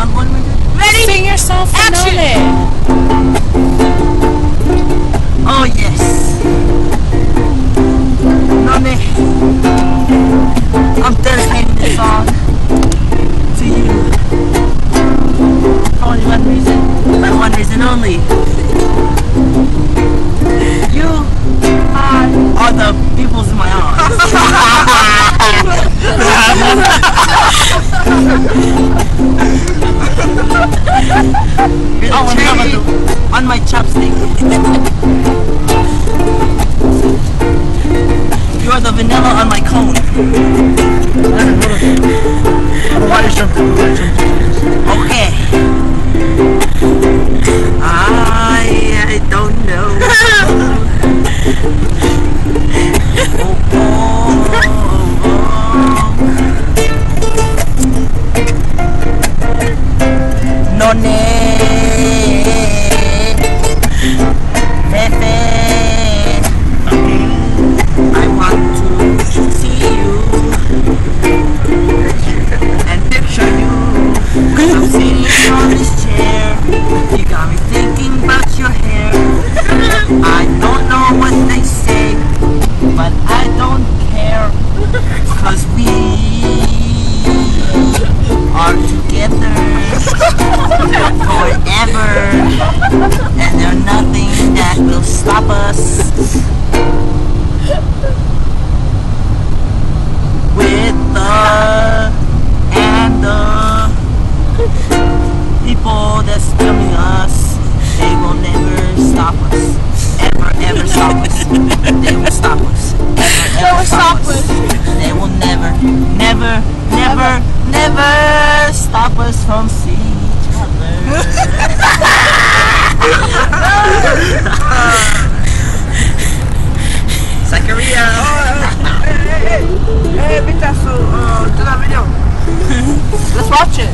what am I doing? Ready? Sing your song for Action! Oh yes. None. I'm dedicating this song to you. For only one reason. And one reason only. You are the peoples in my arms. You're the cherry on my chopstick. You are the vanilla on my cone. Okay. I don't know. I want to see you and picture you. I'm sitting on this chair. You got me thinking about your hair. I don't know what they say, but I don't care, 'cause we are together forever, and there's nothing that will stop us. With the people that's filming us, they will never stop us. Ever stop us. They will stop us. Ever stop us. They will never stop us from seeing each other. Zachariah. Hey, Picasso, do that video. Let's watch it.